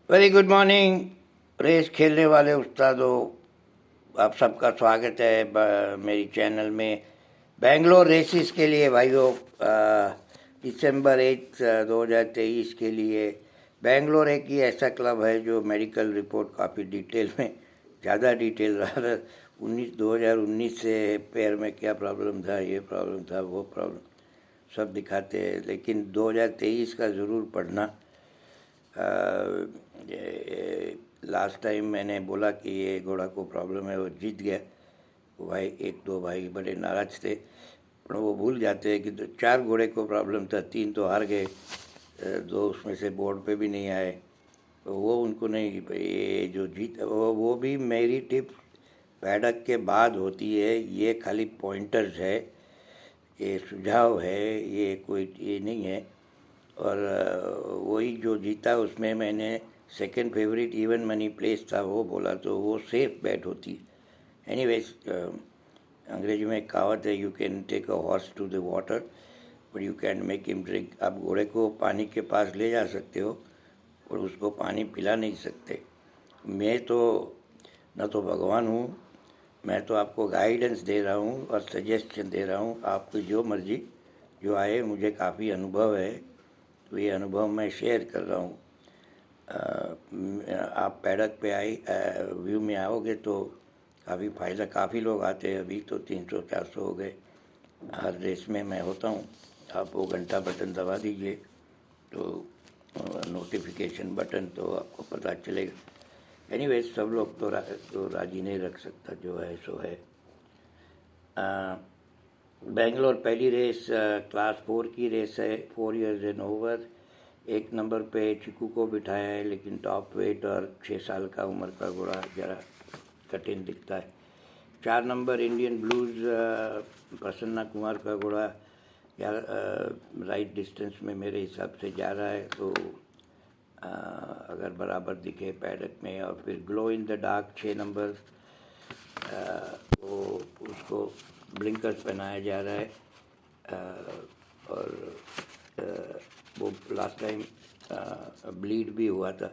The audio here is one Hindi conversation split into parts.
Very good morning. रेस खेलने वाले उस्तादों, आप सबका स्वागत है मेरी चैनल में। बेंगलोर रेसिस के लिए भाइयों, दिसंबर 8 2023 के लिए। बेंगलोर एक ही ऐसा क्लब है जो मेडिकल रिपोर्ट काफ़ी डिटेल में, ज़्यादा डिटेल रहा 2019 से पैर में क्या प्रॉब्लम था, ये प्रॉब्लम था, वो प्रॉब्लम सब दिखाते हैं, लेकिन 2023 का ज़रूर पढ़ना। लास्ट टाइम मैंने बोला कि ये घोड़ा को प्रॉब्लम है, वो जीत गया। वो भाई, एक दो भाई बड़े नाराज थे, पर वो भूल जाते हैं कि तो 4 घोड़े को प्रॉब्लम था, 3 तो हार गए, 2 उसमें से बोर्ड पे भी नहीं आए। तो वो उनको नहीं, ये जो जीत वो भी मेरी टिप पैडक के बाद होती है। ये खाली पॉइंटर्स है, ये सुझाव है, ये कोई ये नहीं है। और वही जो जीता उसमें मैंने second favourite even money place था वो बोला, तो वो सेफ बैट होती। एनीवेज, अंग्रेजी में एक कहावत है, you can take a horse to the water but you can make him drink. आप घोड़े को पानी के पास ले जा सकते हो और उसको पानी पिला नहीं सकते। मैं तो न तो भगवान हूँ, मैं तो आपको गाइडेंस दे रहा हूँ और सजेशन दे रहा हूँ। आपको जो मर्जी जो आए, मुझे काफ़ी अनुभव है, तो ये अनुभव मैं शेयर कर रहा हूँ। आप पैडक पे व्यू में आओगे तो काफ़ी फ़ायदा, काफ़ी लोग आते हैं। अभी तो 300-400 हो गए। हर रेस में मैं होता हूँ। आप वो घंटा बटन दबा दीजिए तो नोटिफिकेशन बटन, तो आपको पता चलेगा। एनीवेज, सब लोग तो राजी नहीं रख सकता, जो है सो है। बेंगलोर पहली रेस क्लास 4 की रेस है, 4 इयर्स एंड ओवर। 1 नंबर पे चिकू को बिठाया है, लेकिन टॉप वेट और 6 साल का उम्र का घोड़ा ज़रा कठिन दिखता है। 4 number Indian blues, Prasanna Kumar का घोड़ा यार राइट डिस्टेंस में मेरे हिसाब से जा रहा है, तो अगर बराबर दिखे पैडक में। और फिर glow in the dark 6 number, वो उसको ब्लिंकर्स पहनाया जा रहा है। और वो लास्ट टाइम ब्लीड भी हुआ था,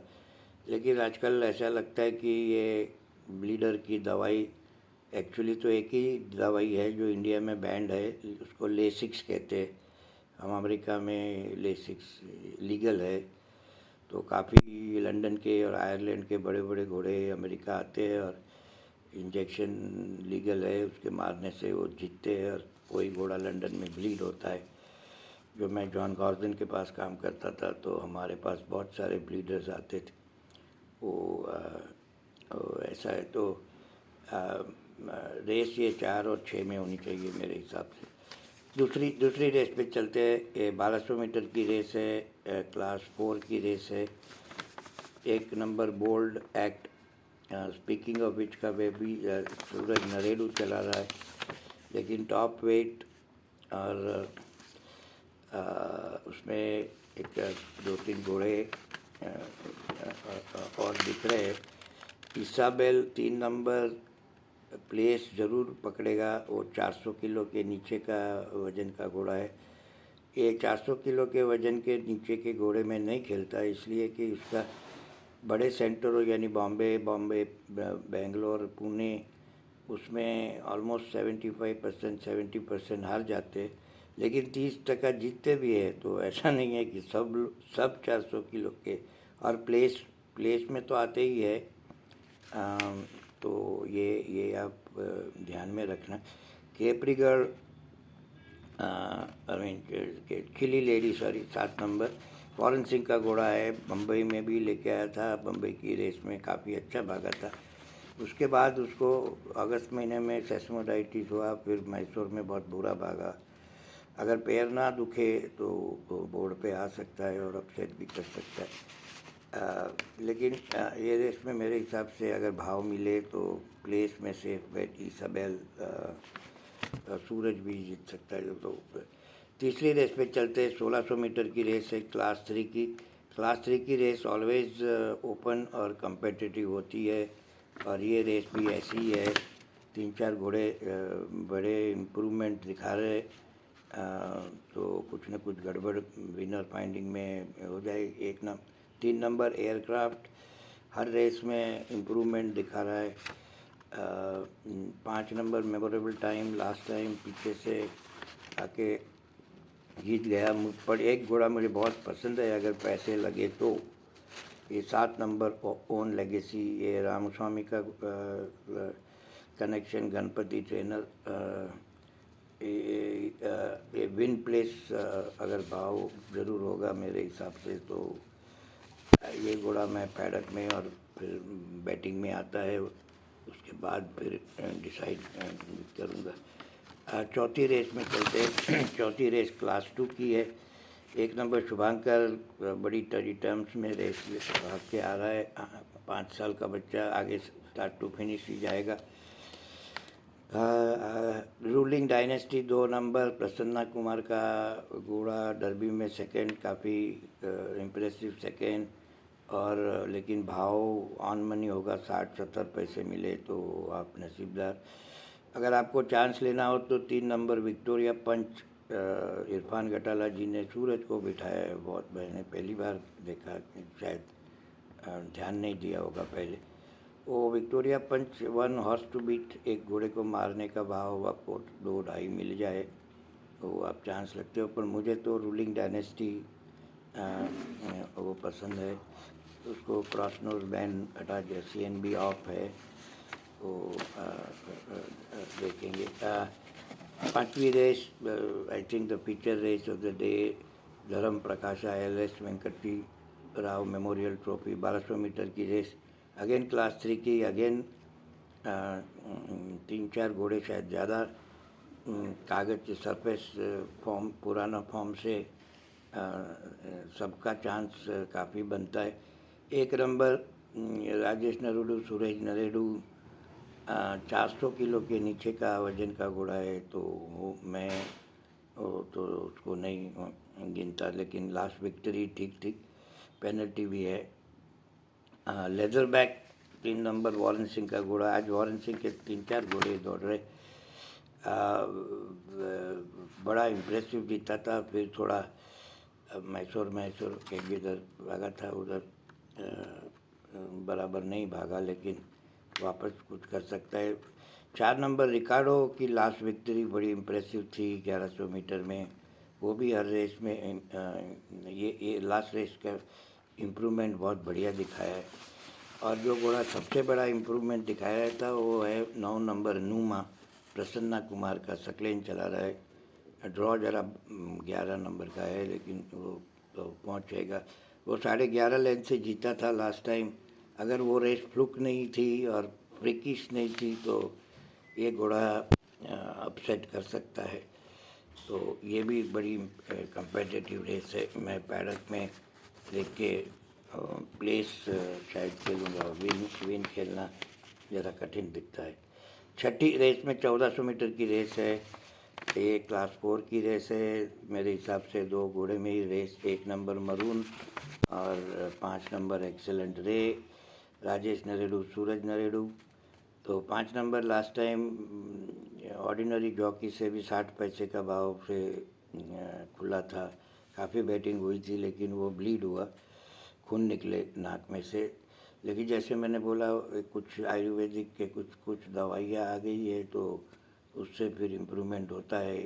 लेकिन आजकल ऐसा लगता है कि ये ब्लीडर की दवाई, एक्चुअली तो एक ही दवाई है जो इंडिया में बैंड है, उसको लेसिक्स कहते हैं। हम अमेरिका में लेसिक्स लीगल है, तो काफ़ी लंदन के और आयरलैंड के बड़े बड़े घोड़े अमेरिका आते हैं और इंजेक्शन लीगल है, उसके मारने से वो जीतते हैं। और वही घोड़ा लंदन में ब्लीड होता है। जो मैं जॉन गॉर्डन के पास काम करता था, तो हमारे पास बहुत सारे ब्लीडर्स आते थे। वो ऐसा है, तो रेस ये 4 और 6 में होनी चाहिए मेरे हिसाब से। दूसरी रेस पे चलते हैं। ये 1200 मीटर की रेस है, क्लास 4 की रेस है। 1 number bold act, speaking of which का वे भी सूरज नरेलू चला रहा है, लेकिन टॉप वेट और उसमें एक 2-3 घोड़े और दिख रहे हैं। इसाबेल 3 नंबर प्लेस ज़रूर पकड़ेगा, वो 400 किलो के नीचे का वज़न का घोड़ा है। ये 400 किलो के वज़न के नीचे के घोड़े में नहीं खेलता, इसलिए कि उसका बड़े सेंटरों यानी बॉम्बे बेंगलोर, पुणे, उसमें ऑलमोस्ट 75% 70% हार जाते, लेकिन 30% जीतते भी है। तो ऐसा नहीं है कि सब 400 किलो के, और प्लेस में तो आते ही है। तो ये आप ध्यान में रखना। केपरीगढ़, I mean chilli lady, sorry, 7 number foreign Singh का घोड़ा है। बम्बई में भी लेके आया था, बम्बई की रेस में काफ़ी अच्छा भागा था। उसके बाद उसको अगस्त महीने में सेस्मोडाइटिस हुआ, फिर मैसूर में बहुत बुरा भागा। अगर पैर ना दुखे तो बोर्ड पे आ सकता है और अपसेट भी कर सकता है। लेकिन ये रेस में मेरे हिसाब से अगर भाव मिले तो प्लेस में सेफ बैट इसाबेल, सूरज भी जीत सकता है। तो तीसरी रेस पे चलते हैं। 1600 मीटर की रेस है, क्लास 3 की। क्लास 3 की रेस ऑलवेज ओपन और कम्पिटिटिव होती है, और ये रेस भी ऐसी ही है। 3-4 घोड़े बड़े इम्प्रूवमेंट दिखा रहे, तो कुछ न कुछ गड़बड़ विनर फाइंडिंग में हो जाए। 3 नंबर एयरक्राफ्ट हर रेस में इम्प्रूवमेंट दिखा रहा है। 5 number memorable time last time पीछे से आके जीत गया। पर एक घोड़ा मुझे बहुत पसंद है अगर पैसे लगे तो, ये 7 नंबर ओन लेगेसी। ये रामस्वामी का कनेक्शन गणपति ट्रेनर। ये विन प्लेस अगर भाव ज़रूर होगा मेरे हिसाब से, तो ये घोड़ा मैं पैडक में और फिर बैटिंग में आता है, उसके बाद फिर डिसाइड करूँगा। चौथी रेस में चलते हैं। चौथी रेस क्लास 2 की है। 1 नंबर शुभांकर बड़ी टरी टर्म्स में रेस भाग के आ रहा है। 5 साल का बच्चा, आगे स्टार्ट टू फिनिश ही जाएगा। Ruling dynasty 2 number Prasanna Kumar का घोड़ा, डर्बी में सेकंड, काफ़ी इम्प्रेसिव सेकंड। और लेकिन भाव ऑन मनी होगा, 60-70 पैसे मिले तो आप नसीबदार। अगर आपको चांस लेना हो तो 3 नंबर विक्टोरिया पंच, इरफान घटाला जी ने सूरज को बिठाया है। बहुत मैंने पहली बार देखा, शायद ध्यान नहीं दिया होगा पहले। वो Victoria punch 1 horse to beat, एक घोड़े को मारने का भाव आपको 2-2.5 मिल जाए तो आप चांस लगते हो। पर मुझे तो रूलिंग डायनेस्टी वो पसंद है। उसको क्रॉस नोज बैंड हटा दिया, CNB ऑफ है, वो देखेंगे। 5वीं race, I think the feature race of the day, Dharma Prakasha LS Venkati Rao memorial trophy 1200 metre की रेस। अगेन क्लास 3 की, अगेन 3-4 घोड़े शायद ज़्यादा कागज सरफेस फॉर्म, पुराना फॉर्म से सबका चांस काफ़ी बनता है। 1 नंबर राजेश नरेडू, सूरज नरेडू 400 किलो के नीचे का वजन का घोड़ा है, तो वो मैं तो उसको नहीं गिनता। लेकिन लास्ट विक्ट्री ठीक, पेनल्टी भी है। Leather back 3 number Warren Singh का घोड़ा। आज वॉरेन सिंह के 3-4 घोड़े दौड़ रहे, बड़ा इम्प्रेसिव जीता था। फिर थोड़ा मैसूर एक इधर भागा था, उधर बराबर नहीं भागा, लेकिन वापस कुछ कर सकता है। 4 नंबर रिकार्डो की लास्ट विक्ट्री बड़ी इम्प्रेसिव थी 1100 मीटर में। वो भी हर रेस में ये लास्ट रेस का इम्प्रूवमेंट बहुत बढ़िया दिखाया है। और जो घोड़ा सबसे बड़ा इम्प्रूवमेंट दिखाया था वो है 9 नंबर नूमा, प्रसन्ना कुमार का। सकलेन चला रहा है। ड्रॉ जरा 11 नंबर का है, लेकिन वो तो पहुँचेगा। वो 11.5 लेंथ से जीता था लास्ट टाइम। अगर वो रेस फ्लुक नहीं थी और फ्रिकिश नहीं थी तो ये घोड़ा अपसेट कर सकता है। तो ये भी बड़ी कंपेटिटिव रेस है। मैं पैडक में देख के प्लेस शायद खेलूँगा। विन खेलना ज़रा कठिन दिखता है। छठी रेस में 1400 मीटर की रेस है। ये क्लास 4 की रेस है मेरे हिसाब से। 2 घोड़े में ही रेस। 1 नंबर मरून और 5 नंबर एक्सेलेंट रे, राजेश नरेडू, सूरज नरेडू। तो 5 number last time ordinary jockey से भी 60 पैसे का भाव से खुला था। काफ़ी बैटिंग हुई थी, लेकिन वो ब्लीड हुआ, खून निकले नाक में से। लेकिन जैसे मैंने बोला, कुछ आयुर्वेदिक के कुछ दवाइयाँ आ गई है, तो उससे फिर इम्प्रूवमेंट होता है।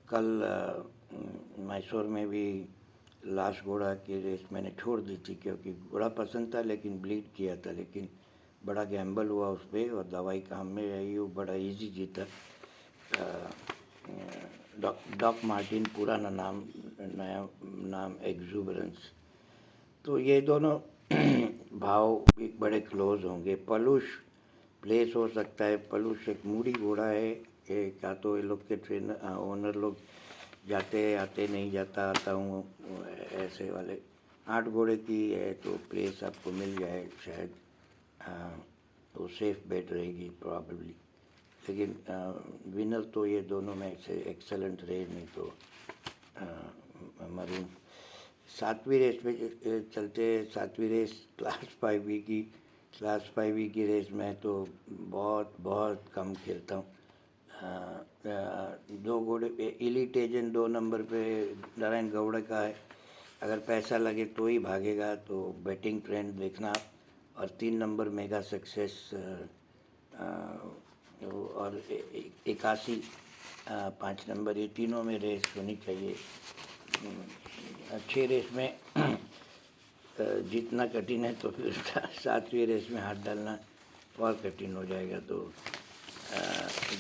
कल मैसूर में भी लास्ट घोड़ा की रेस मैंने छोड़ दी थी, क्योंकि घोड़ा पसंद था लेकिन ब्लीड किया था। लेकिन बड़ा गैम्बल हुआ उस पर और दवाई काम में आई, वो बड़ा इजी जीता। डॉक मार्टिन पुराना नाम, नया नाम एक्सूबरेंस। तो ये दोनों भाव एक बड़े क्लोज होंगे। पलूष प्लेस हो सकता है। पलूष एक मूडी घोड़ा है। ये क्या तो ये लोग के ट्रेनर ओनर लोग जाते आते, नहीं जाता आता हूँ, ऐसे वाले। 8 घोड़े की है तो प्लेस आपको मिल जाए शायद, तो सेफ बेट रहेगी प्रॉबेबली। लेकिन विनर तो ये दोनों में से एक्सेलेंट रहे, नहीं तो मरून। 7वीं रेस में चलते। 7वीं रेस क्लास 5E की। क्लास 5E की रेस में तो बहुत कम खेलता हूँ। 2 घोड़े पे इलीट एजेंट 2 नंबर पे नारायण गौड़ का है। अगर पैसा लगे तो ही भागेगा, तो बैटिंग ट्रेंड देखना। और 3 नंबर मेगा सक्सेस और 81 5 नंबर, ये तीनों में रेस होनी चाहिए। अच्छे रेस में जीतना कठिन है, तो फिर 7वीं रेस में हाथ डालना और कठिन हो जाएगा। तो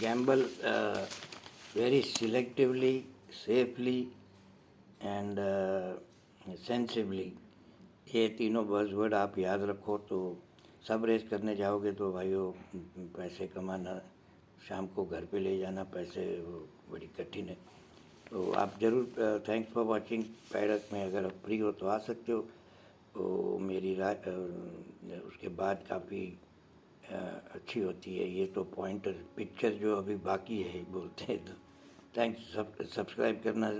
Gamble very selectively, safely and sensibly, ये तीनों बज़वर्ड आप याद रखो। तो सब रेस करने जाओगे तो भाइयों, पैसे कमाना, शाम को घर पे ले जाना पैसे, वो बड़ी कठिन है। तो आप ज़रूर, थैंक्स फॉर वाचिंग। पैडक में अगर आप फ्री हो तो आ सकते हो। तो मेरी राय उसके बाद काफ़ी अच्छी होती है। ये तो पॉइंटर पिक्चर जो अभी बाकी है बोलते हैं। तो थैंक्स, सब्सक्राइब करना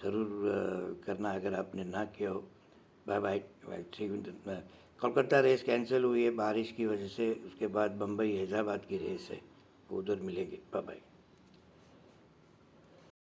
ज़रूर करना अगर आपने ना किया हो। Bye bye. Kolkata race cancel हुई है बारिश की वजह से, उसके बाद बम्बई हैदराबाद की रेस है, वो उधर मिलेगी। Bye bye.